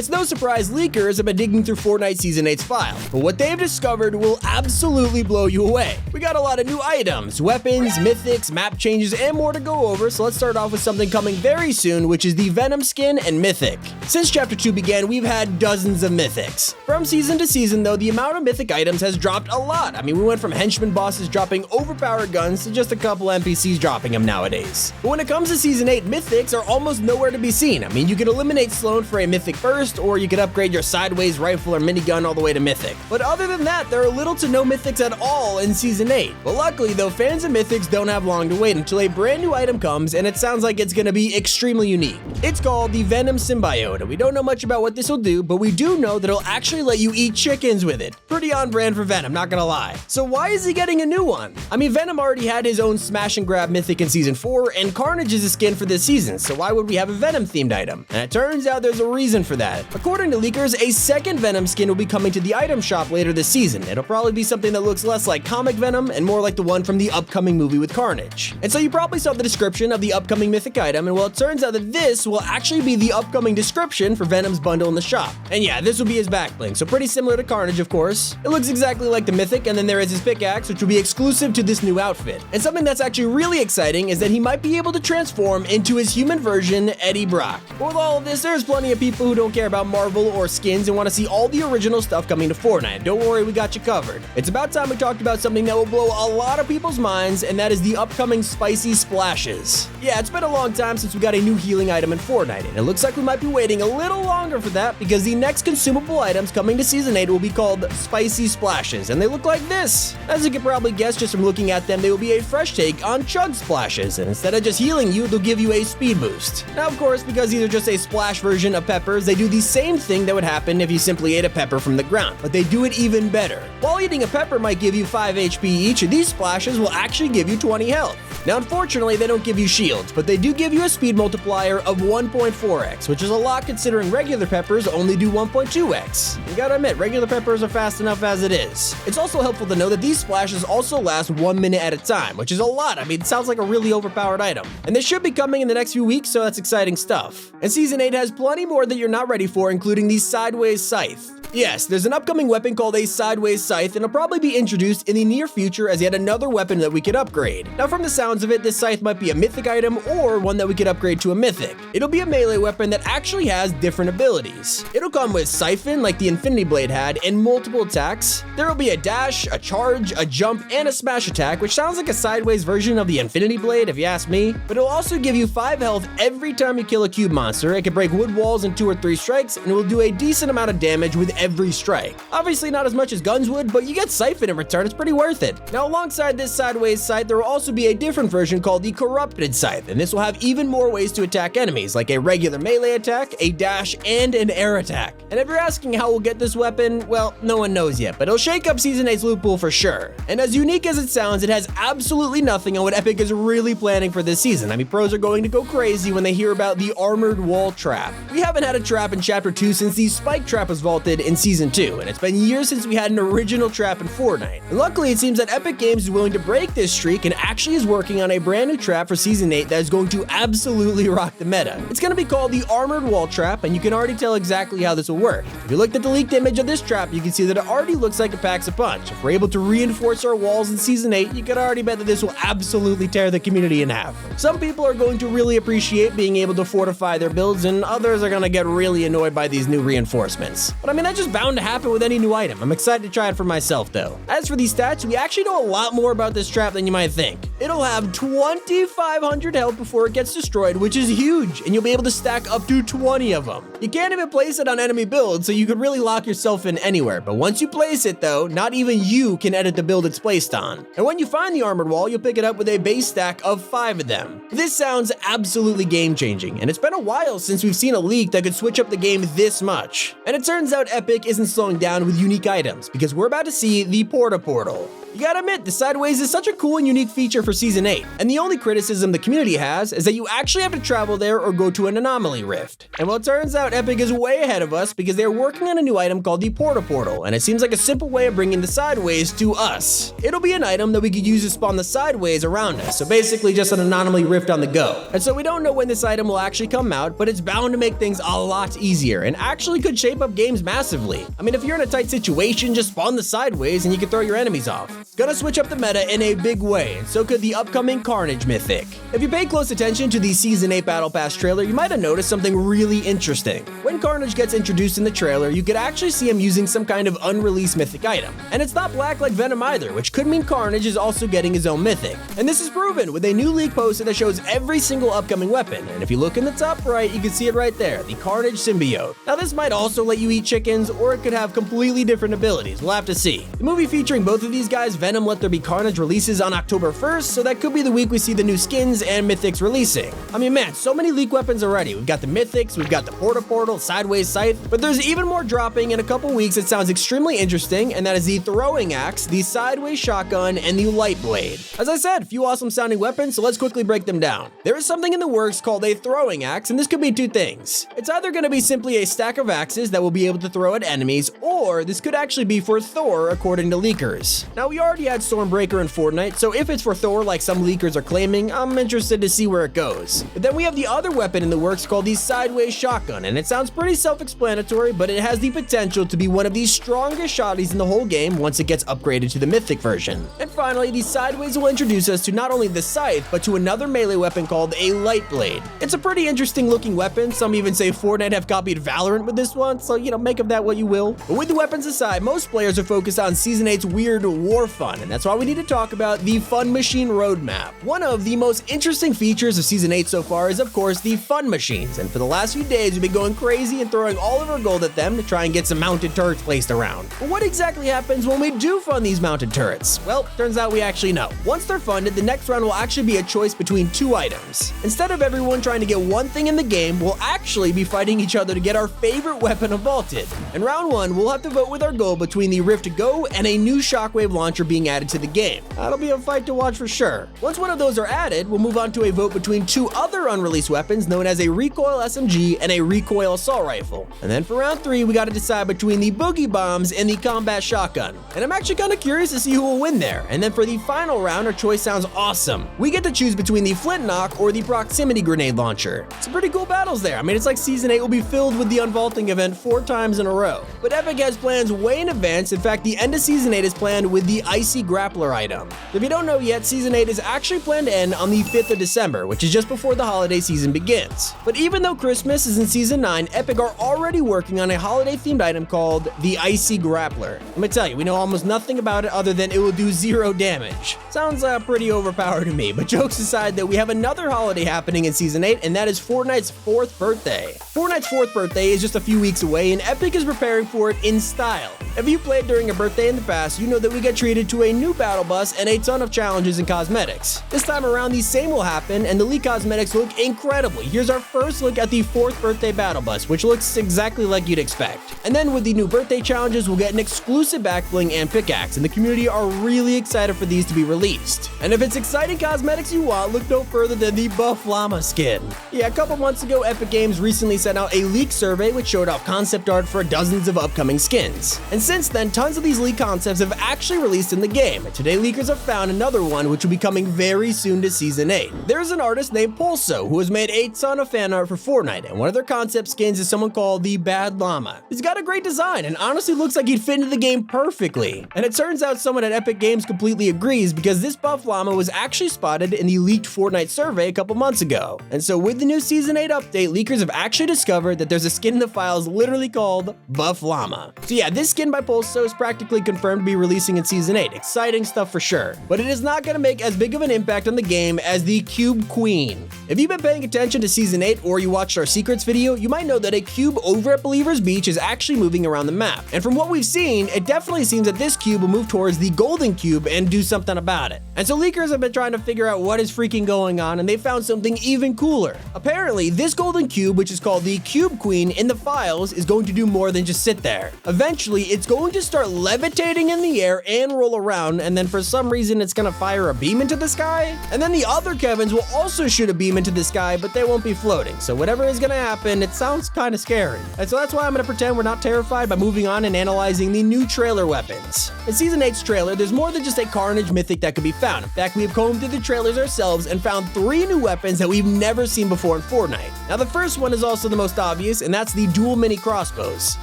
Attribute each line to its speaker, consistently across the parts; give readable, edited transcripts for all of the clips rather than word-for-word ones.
Speaker 1: It's no surprise leakers have been digging through Fortnite Season 8's file, but what they've discovered will absolutely blow you away. We got a lot of new items, weapons, mythics, map changes, and more to go over, so let's start off with something coming very soon, which is the Venom skin and mythic. Since Chapter 2 began, we've had dozens of mythics. From season to season, though, the amount of mythic items has dropped a lot. I mean, we went from henchman bosses dropping overpowered guns to just a couple NPCs dropping them nowadays. But when it comes to Season 8, mythics are almost nowhere to be seen. I mean, you could eliminate Sloan for a mythic first, or you could upgrade your sideways rifle or minigun all the way to mythic. But other than that, there are little to no mythics at all in Season 8. But luckily, though, fans of mythics don't have long to wait until a brand new item comes, and it sounds like it's gonna be extremely unique. It's called the Venom Symbiote, and we don't know much about what this will do, but we do know that it'll actually let you eat chickens with it. Pretty on brand for Venom, not gonna lie. So why is he getting a new one? I mean, Venom already had his own smash and grab mythic in Season 4, and Carnage is a skin for this season, so why would we have a Venom themed item? And it turns out there's a reason for that. According to leakers, a second Venom skin will be coming to the item shop later this season. It'll probably be something that looks less like comic Venom and more like the one from the upcoming movie with Carnage. And so you probably saw the description of the upcoming mythic item, and well, it turns out that this will actually be the upcoming description for Venom's bundle in the shop. And yeah, this will be his back bling, so pretty similar to Carnage, of course. It looks exactly like the mythic, and then there is his pickaxe, which will be exclusive to this new outfit. And something that's actually really exciting is that he might be able to transform into his human version, Eddie Brock. But with all of this, there's plenty of people who don't care about Marvel or skins and want to see all the original stuff coming to Fortnite. Don't worry, we got you covered. It's about time we talked about something that will blow a lot of people's minds, and that is the upcoming spicy splashes. Yeah, it's been a long time since we got a new healing item in Fortnite, and it looks like we might be waiting a little longer for that because the next consumable items coming to Season 8 will be called spicy splashes, and they look like this. As you can probably guess just from looking at them, they will be a fresh take on chug splashes, and instead of just healing you, they'll give you a speed boost. Now, of course, because these are just a splash version of peppers, they do the same thing that would happen if you simply ate a pepper from the ground, but they do it even better. While eating a pepper might give you 5 HP each, these splashes will actually give you 20 health. Now, unfortunately, they don't give you shields, but they do give you a speed multiplier of 1.4x, which is a lot considering regular peppers only do 1.2x. You gotta admit, regular peppers are fast enough as it is. It's also helpful to know that these splashes also last 1 minute at a time, which is a lot. I mean, it sounds like a really overpowered item. And they should be coming in the next few weeks, so that's exciting stuff. And Season 8 has plenty more that you're not ready for, including the sideways Scythe. Yes, there's an upcoming weapon called a sideways Scythe, and it'll probably be introduced in the near future as yet another weapon that we could upgrade. Now, from the sounds of it, this Scythe might be a mythic item or one that we could upgrade to a mythic. It'll be a melee weapon that actually has different abilities. It'll come with Siphon, like the Infinity Blade had, and multiple attacks. There will be a dash, a charge, a jump, and a smash attack, which sounds like a sideways version of the Infinity Blade, if you ask me. But it'll also give you 5 health every time you kill a cube monster. It can break wood walls in 2 or 3 strikes, and it will do a decent amount of damage with every strike. Obviously not as much as guns would, but you get Siphon in return, it's pretty worth it. Now, alongside this sideways Scythe, there will also be a different version called the Corrupted Scythe, and this will have even more ways to attack enemies, like a regular melee attack, a dash, and an air attack. And if you're asking how we'll get this weapon, well, no one knows yet, but it'll shake up Season 8's loot pool for sure. And as unique as it sounds, it has absolutely nothing on what Epic is really planning for this season. I mean, pros are going to go crazy when they hear about the Armored Wall Trap. We haven't had a trap in Chapter 2 since the Spike Trap was vaulted in Season 2, and it's been years since we had an original trap in Fortnite. And luckily, it seems that Epic Games is willing to break this streak and actually is working on a brand new trap for Season 8 that is going to absolutely rock the meta. It's going to be called the Armored Wall Trap, and you can already tell exactly how this will work. If you looked at the leaked image of this trap, you can see that it already looks like it packs a punch. If we're able to reinforce our walls in Season 8, you can already bet that this will absolutely tear the community in half. Some people are going to really appreciate being able to fortify their builds, and others are going to get really annoyed by these new reinforcements. But I mean, that's just bound to happen with any new item. I'm excited to try it for myself though. As for these stats, we actually know a lot more about this trap than you might think. It'll have 2,500 health before it gets destroyed, which is huge, and you'll be able to stack up to 20 of them. You can't even place it on enemy builds, so you could really lock yourself in anywhere, but once you place it though, not even you can edit the build it's placed on. And when you find the armored wall, you'll pick it up with a base stack of 5 of them. This sounds absolutely game changing, and it's been a while since we've seen a leak that could switch up the game this much. And it turns out Epic Epic isn't slowing down with unique items, because we're about to see the Porta Portal. You gotta admit, the Sideways is such a cool and unique feature for Season 8, and the only criticism the community has is that you actually have to travel there or go to an anomaly rift. And well, it turns out Epic is way ahead of us because they're working on a new item called the Porta Portal, and it seems like a simple way of bringing the Sideways to us. It'll be an item that we could use to spawn the Sideways around us, so basically just an anomaly rift on the go. And so we don't know when this item will actually come out, but it's bound to make things a lot easier, and actually could shape up games massively. I mean, if you're in a tight situation, just spawn the Sideways and you can throw your enemies off. Gonna switch up the meta in a big way, and so could the upcoming Carnage Mythic. If you pay close attention to the Season 8 Battle Pass trailer, you might have noticed something really interesting. When Carnage gets introduced in the trailer, you could actually see him using some kind of unreleased mythic item. And it's not black like Venom either, which could mean Carnage is also getting his own mythic. And this is proven with a new leak poster that shows every single upcoming weapon, and if you look in the top right, you can see it right there, the Carnage symbiote. Now this might also let you eat chickens, or it could have completely different abilities, we'll have to see. The movie featuring both of these guys, Venom Let There Be Carnage, releases on October 1st, so that could be the week we see the new skins and mythics releasing. I mean, man, so many leak weapons already. We've got the mythics, we've got the Porta Portal, Sideways Scythe, but there's even more dropping in a couple weeks that sounds extremely interesting, and that is the throwing axe, the Sideways shotgun, and the light blade. As I said, a few awesome sounding weapons, so let's quickly break them down. There is something in the works called a throwing axe, and this could be two things. It's either going to be simply a stack of axes that will be able to throw at enemies, or this could actually be for Thor, according to leakers. Now, we already had Stormbreaker in Fortnite, so if it's for Thor like some leakers are claiming, I'm interested to see where it goes. But then we have the other weapon in the works called the Sideways shotgun, and it sounds pretty self-explanatory, but it has the potential to be one of the strongest shotties in the whole game once it gets upgraded to the mythic version. And finally, the Sideways will introduce us to not only the Scythe, but to another melee weapon called a light blade. It's a pretty interesting looking weapon. Some even say Fortnite have copied Valorant with this one, so make of that what you will. But with the weapons aside, most players are focused on Season 8's weird war fun, and that's why we need to talk about the Fun Machine roadmap. One of the most interesting features of Season 8 so far is, of course, the Fun Machines, and for the last few days we've been going crazy and throwing all of our gold at them to try and get some mounted turrets placed around. But what exactly happens when we do fund these mounted turrets? Well, turns out we actually know. Once they're funded, the next round will actually be a choice between two items. Instead of everyone trying to get one thing in the game, we'll actually be fighting each other to get our favorite weapon of vaulted. In round one, we'll have to vote with our goal between the Rift Go and a new shockwave launcher being added to the game. That'll be a fight to watch for sure. Once one of those are added, we'll move on to a vote between two other unreleased weapons known as a recoil SMG and a recoil assault rifle. And then for round three, we gotta decide between the boogie bombs and the combat shotgun. And I'm actually kinda curious to see who will win there. And then for the final round, our choice sounds awesome. We get to choose between the flint knock or the proximity grenade launcher. Some pretty cool battles there. I mean, it's like Season 8 will be filled with the unvaulting event 4 times in a row. But Epic has plans way in advance. In fact, the end of Season 8 is planned with the Icy Grappler item. If you don't know yet, Season 8 is actually planned to end on the 5th of December, which is just before the holiday season begins. But even though Christmas is in Season 9, Epic are already working on a holiday-themed item called the Icy Grappler. Let me tell you, we know almost nothing about it other than it will do 0 damage. Sounds pretty overpowered to me, but jokes aside, that we have another holiday happening in Season 8, and that is Fortnite's 4th birthday. Fortnite's 4th birthday is just a few weeks away, and Epic is preparing for it in style. If you played during a birthday in the past, you know that we get treated to a new battle bus and a ton of challenges and cosmetics. This time around, the same will happen, and the leaked cosmetics look incredible. Here's our first look at the 4th birthday battle bus, which looks exactly like you'd expect. And then with the new birthday challenges, we'll get an exclusive back bling and pickaxe, and the community are really excited for these to be released. And if it's exciting cosmetics you want, look no further than the buff llama skin. Yeah, a couple months ago, Epic Games recently sent out a leak survey which showed off concept art for dozens of upcoming skins. And since then, tons of these leaked concepts have actually released in the game, and today leakers have found another one which will be coming very soon to Season 8. There's an artist named Pulso who has made a ton of fan art for Fortnite, and one of their concept skins is someone called the Bad Llama. He's got a great design and honestly looks like he'd fit into the game perfectly. And it turns out someone at Epic Games completely agrees, because this buff llama was actually spotted in the leaked Fortnite survey a couple months ago. And so with the new Season 8 update, leakers have actually discovered that there's a skin in the files literally called Buff Llama. So yeah, this skin by Pulso is practically confirmed to be releasing in Season 8. Exciting stuff for sure. But it is not going to make as big of an impact on the game as the Cube Queen. If you've been paying attention to Season 8 or you watched our secrets video, you might know that a cube over at Believer's Beach is actually moving around the map. And from what we've seen, it definitely seems that this cube will move towards the golden cube and do something about it. And so leakers have been trying to figure out what is freaking going on, and they found something even cooler. Apparently, this golden cube, which is called the Cube Queen in the files, is going to do more than than just sit there. Eventually, it's going to start levitating in the air and roll around, and then for some reason, it's gonna fire a beam into the sky. And then the other Kevins will also shoot a beam into the sky, but they won't be floating. So whatever is gonna happen, it sounds kind of scary. And so that's why I'm gonna pretend we're not terrified by moving on and analyzing the new trailer weapons. In Season 8's trailer, there's more than just a Carnage Mythic that could be found. In fact, we have combed through the trailers ourselves and found 3 new weapons that we've never seen before in Fortnite. Now, the first one is also the most obvious, and that's the dual mini crossbows.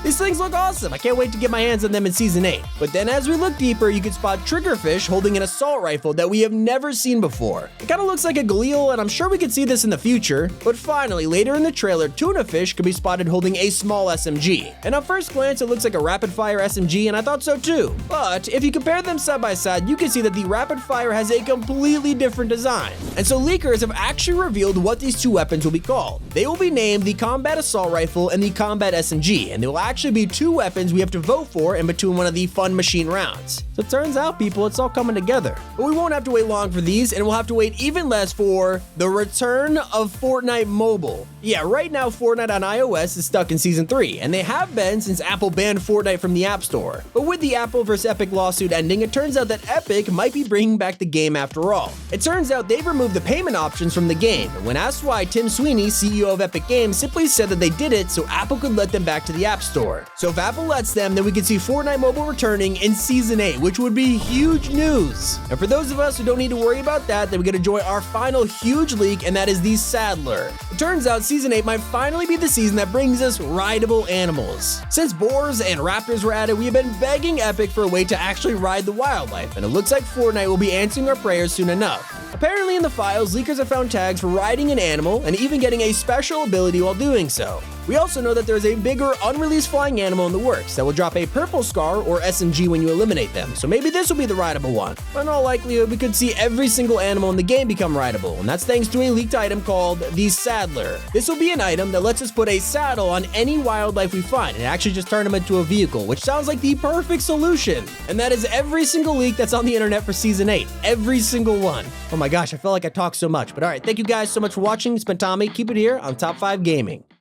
Speaker 1: These things look awesome. I can't wait to get my hands on them in Season 8. But then as we look deeper, you can spot Triggerfish holding an assault rifle that we have never seen before. It kind of looks like a Galil, and I'm sure we could see this in the future. But finally, later in the trailer, Tunafish could be spotted holding a small SMG. And at first glance, it looks like a rapid-fire SMG, and I thought so too. But if you compare them side by side, you can see that the rapid-fire has a completely different design. And so leakers have actually revealed what these two weapons will be called. They will be named the Combat Assault Rifle and the Combat SMG, and they will actually be 2 weapons we have to vote for in between one of the fun machine rounds. So it turns out, people, it's all coming together. But we won't have to wait long for these, and we'll have to wait even less for the return of Fortnite Mobile. Yeah, right now Fortnite on iOS is stuck in Season 3, and they have been since Apple banned Fortnite from the App Store. But with the Apple vs. Epic lawsuit ending, it turns out that Epic might be bringing back the game after all. It turns out they've removed the payment options from the game, and when asked why, Tim Sweeney, CEO of Epic Games, simply said that they did it so Apple could let them back to the App Store. So if Apple lets them, then we could see Fortnite Mobile returning in Season 8, which would be huge news. And for those of us who don't need to worry about that, then we get to enjoy our final huge leak, and that is the Saddler. It turns out Season 8 might finally be the season that brings us rideable animals. Since boars and raptors were added, we have been begging Epic for a way to actually ride the wildlife, and it looks like Fortnite will be answering our prayers soon enough. Apparently in the files, leakers have found tags for riding an animal and even getting a special ability while doing so. We also know that there is a bigger unreleased flying animal in the works that will drop a purple scar or SMG when you eliminate them, so maybe this will be the rideable one. But in all likelihood, we could see every single animal in the game become rideable, and that's thanks to a leaked item called the Saddler. This will be an item that lets us put a saddle on any wildlife we find and actually just turn them into a vehicle, which sounds like the perfect solution. And that is every single leak that's on the internet for Season 8. Every single one. Oh my gosh, I felt like I talked so much. But alright, thank you guys so much for watching. It's been Tommy. Keep it here on Top 5 Gaming.